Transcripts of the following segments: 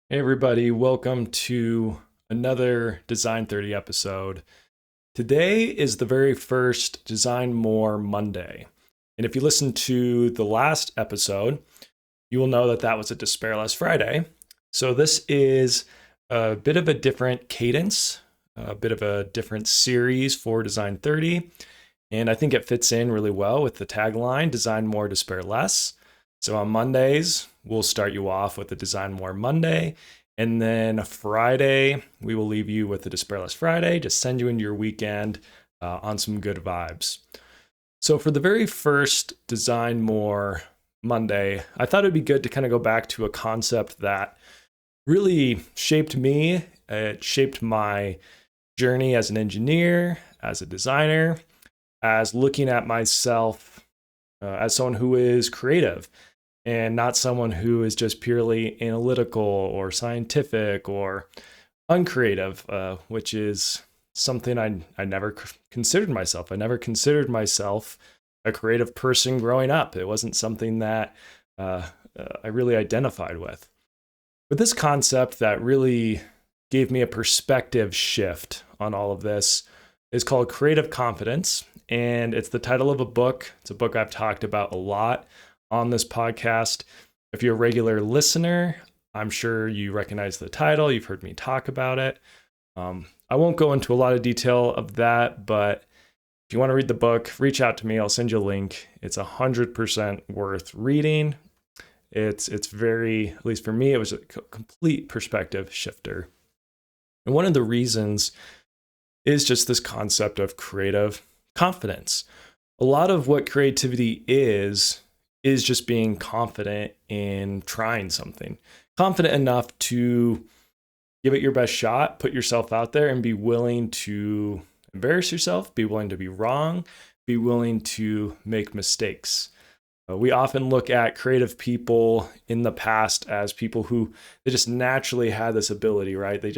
Hey everybody, welcome to another Design 30 episode. Today is the very first Design More Monday. And if you listen to the last episode, you will know that that was a Despair Less Friday. So this is a bit of a different cadence, a bit of a different series for Design 30. And I think it fits in really well with the tagline, Design More, Despair Less. So on Mondays, we'll start you off with the Design More Monday. And then Friday, we will leave you with the Despair Less Friday, just send you into your weekend on some good vibes. So for the very first Design More Monday, I thought it'd be good to kind of go back to a concept that really shaped me. It shaped my journey as an engineer, as a designer, as looking at myself as someone who is creative and not someone who is just purely analytical or scientific or uncreative, which is something I never considered myself. I never considered myself a creative person growing up. It wasn't something that I really identified with. But this concept that really gave me a perspective shift on all of this is called Creative Confidence. And it's the title of a book. It's a book I've talked about a lot on this podcast. If you're a regular listener, I'm sure you recognize the title. You've heard me talk about it. I won't go into a lot of detail of that, but if you want to read the book, reach out to me. I'll send you a link. It's 100% worth reading. It's very, at least for me, it was a complete perspective shifter. And one of the reasons is just this concept of creative confidence. A lot of what creativity is just being confident in trying something, confident enough to give it your best shot, put yourself out there and be willing to embarrass yourself, be willing to be wrong, be willing to make mistakes. We often look at creative people in the past as people who they just naturally had this ability, right? They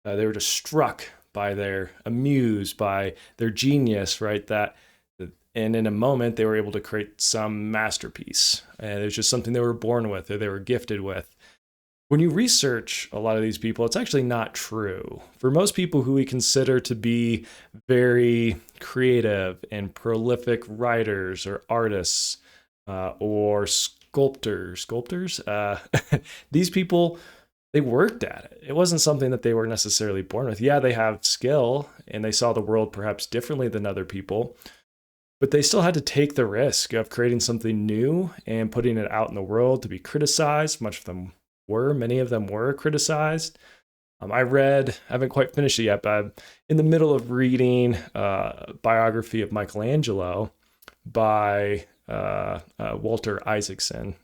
were just struck by amused by their genius, right? And in a moment, they were able to create some masterpiece. And it was just something they were born with or they were gifted with. When you research a lot of these people, it's actually not true. For most people who we consider to be very creative and prolific writers or artists or sculptors, these people, they worked at it. It wasn't something that they were necessarily born with. Yeah, they have skill and they saw the world perhaps differently than other people, but they still had to take the risk of creating something new and putting it out in the world to be criticized. Many of them were criticized. I haven't quite finished it yet, but I'm in the middle of reading a biography of Michelangelo by Walter Isaacson.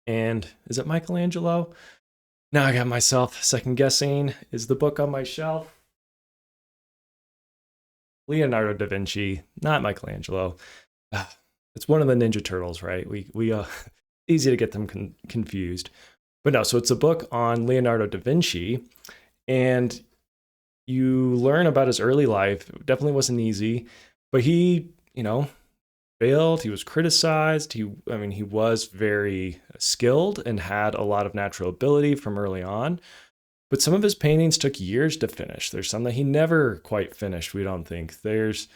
And is it Michelangelo? Now I got myself second guessing. Is the book on my shelf? Leonardo da Vinci, not Michelangelo. It's one of the Ninja Turtles, right? We easy to get them confused. But no, so it's a book on Leonardo da Vinci, and you learn about his early life. It definitely wasn't easy, but he, failed. He was criticized. He was very skilled and had a lot of natural ability from early on. But some of his paintings took years to finish. There's some that he never quite finished, we don't think. There's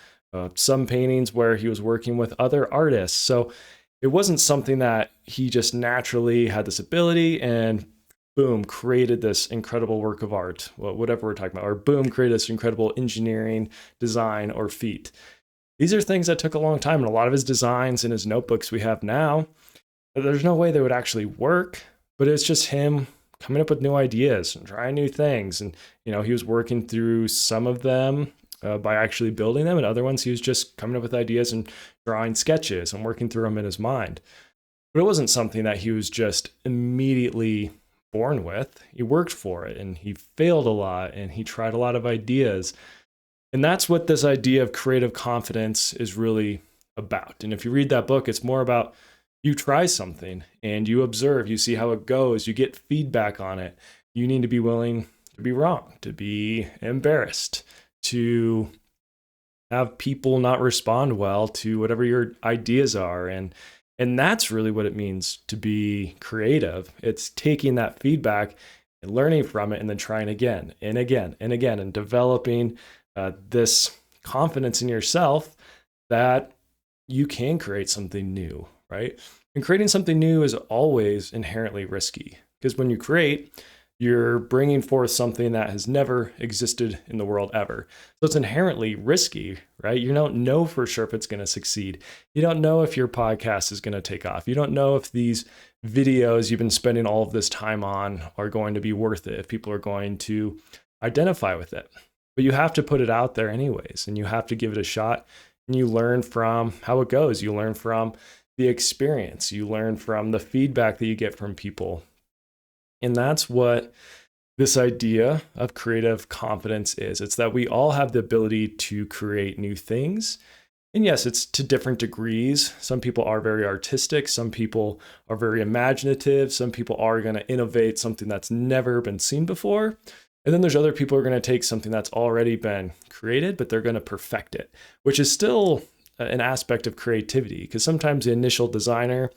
some paintings where he was working with other artists. So it wasn't something that he just naturally had this ability and boom, created this incredible work of art, whatever we're talking about, or boom, created this incredible engineering, design, or feat. These are things that took a long time, and a lot of his designs in his notebooks we have now, there's no way they would actually work, but it's just him coming up with new ideas and trying new things. And, he was working through some of them by actually building them, and other ones he was just coming up with ideas and drawing sketches and working through them in his mind. But it wasn't something that he was just immediately born with. He worked for it, and he failed a lot, and he tried a lot of ideas. And that's what this idea of creative confidence is really about. And if you read that book, it's more about you try something and you observe, you see how it goes, you get feedback on it. You need to be willing to be wrong, to be embarrassed, to have people not respond well to whatever your ideas are. And that's really what it means to be creative. It's taking that feedback and learning from it, and then trying again and again and again, and developing this confidence in yourself that you can create something new, right? And creating something new is always inherently risky, because when you create, you're bringing forth something that has never existed in the world ever. So it's inherently risky, right? You don't know for sure if it's going to succeed. You don't know if your podcast is going to take off. You don't know if these videos you've been spending all of this time on are going to be worth it, if people are going to identify with it. But you have to put it out there anyways, and you have to give it a shot, and you learn from how it goes. You learn from the experience. You learn from the feedback that you get from people. And that's what this idea of creative confidence is. It's that we all have the ability to create new things. And yes, it's to different degrees. Some people are very artistic. Some people are very imaginative. Some people are going to innovate something that's never been seen before. And then there's other people who are going to take something that's already been created, but they're going to perfect it, which is still an aspect of creativity, because sometimes the initial designer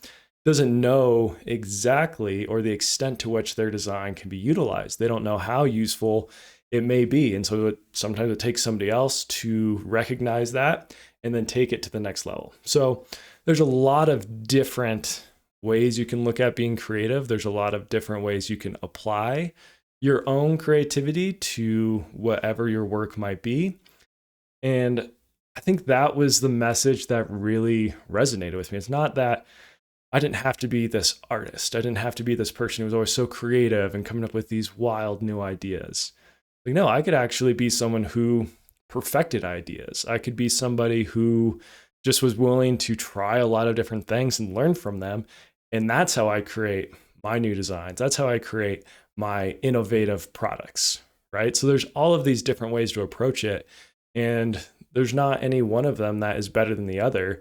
doesn't know exactly or the extent to which their design can be utilized. They don't know how useful it may be. And so sometimes it takes somebody else to recognize that and then take it to the next level. So there's a lot of different ways you can look at being creative. There's a lot of different ways you can apply your own creativity to whatever your work might be. And I think that was the message that really resonated with me. It's not that I didn't have to be this artist. I didn't have to be this person who was always so creative and coming up with these wild new ideas. Like, no, I could actually be someone who perfected ideas. I could be somebody who just was willing to try a lot of different things and learn from them. And that's how I create my new designs. That's how I create my innovative products, right? So there's all of these different ways to approach it. And there's not any one of them that is better than the other.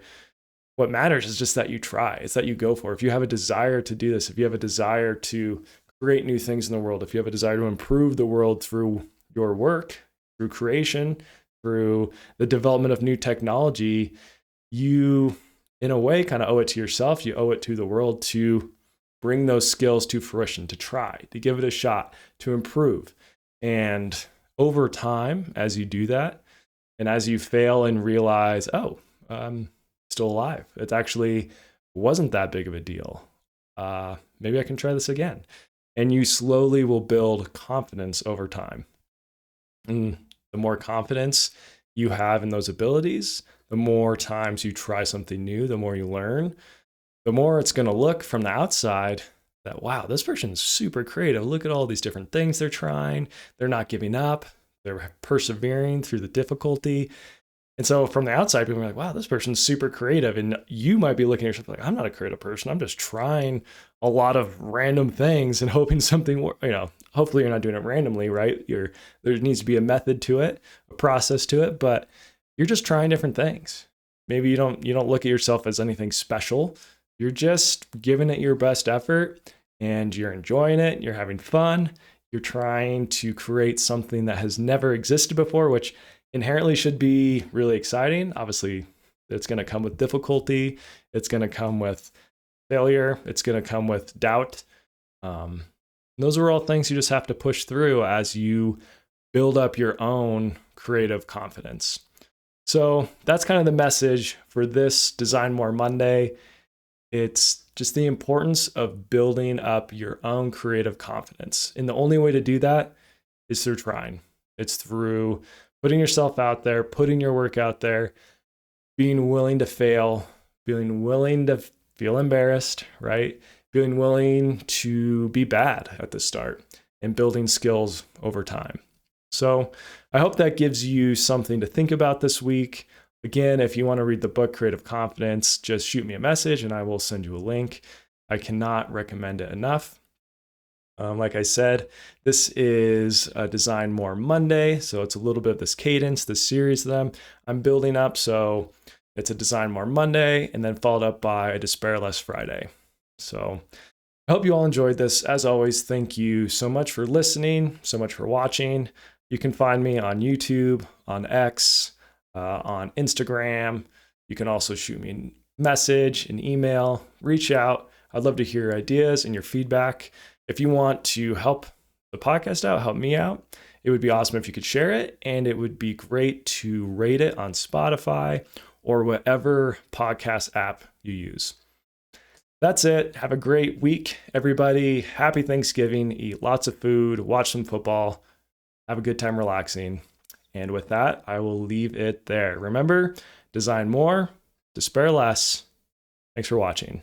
What matters is just that you try. It's that you go for it. If you have a desire to do this, if you have a desire to create new things in the world, if you have a desire to improve the world through your work, through creation, through the development of new technology, you, in a way, kind of owe it to yourself. You owe it to the world to bring those skills to fruition, to try, to give it a shot, to improve. And over time, as you do that, and as you fail and realize, oh, still alive. It actually wasn't that big of a deal. Maybe I can try this again. And you slowly will build confidence over time. And the more confidence you have in those abilities, the more times you try something new, the more you learn, the more it's going to look from the outside that, wow, this person's super creative. Look at all these different things they're trying. They're not giving up. They're persevering through the difficulty. And so from the outside, people are like, wow, this person's super creative. And you might be looking at yourself like, I'm not a creative person. I'm just trying a lot of random things and hoping something, hopefully you're not doing it randomly, right? There needs to be a method to it, a process to it, but you're just trying different things. Maybe you don't look at yourself as anything special. You're just giving it your best effort and you're enjoying it. You're having fun. You're trying to create something that has never existed before, which inherently should be really exciting. Obviously, it's going to come with difficulty. It's going to come with failure. It's going to come with doubt. Those are all things you just have to push through as you build up your own creative confidence. So that's kind of the message for this Design More Monday. It's just the importance of building up your own creative confidence. And the only way to do that is through trying. It's through putting yourself out there, putting your work out there, being willing to fail, being willing to feel embarrassed, right? Being willing to be bad at the start and building skills over time. So I hope that gives you something to think about this week. Again, if you want to read the book, Creative Confidence, just shoot me a message and I will send you a link. I cannot recommend it enough. Like I said, this is a Design More Monday, so it's a little bit of this cadence, this series of them I'm building up. So it's a Design More Monday and then followed up by a Despair Less Friday. So I hope you all enjoyed this. As always, thank you so much for listening, so much for watching. You can find me on YouTube, on X, on Instagram. You can also shoot me a message, an email, reach out. I'd love to hear your ideas and your feedback. If you want to help the podcast out, help me out. It would be awesome if you could share it, and it would be great to rate it on Spotify or whatever podcast app you use. That's it. Have a great week, everybody. Happy Thanksgiving. Eat lots of food, watch some football, have a good time relaxing. And with that, I will leave it there. Remember, design more, despair less. Thanks for watching.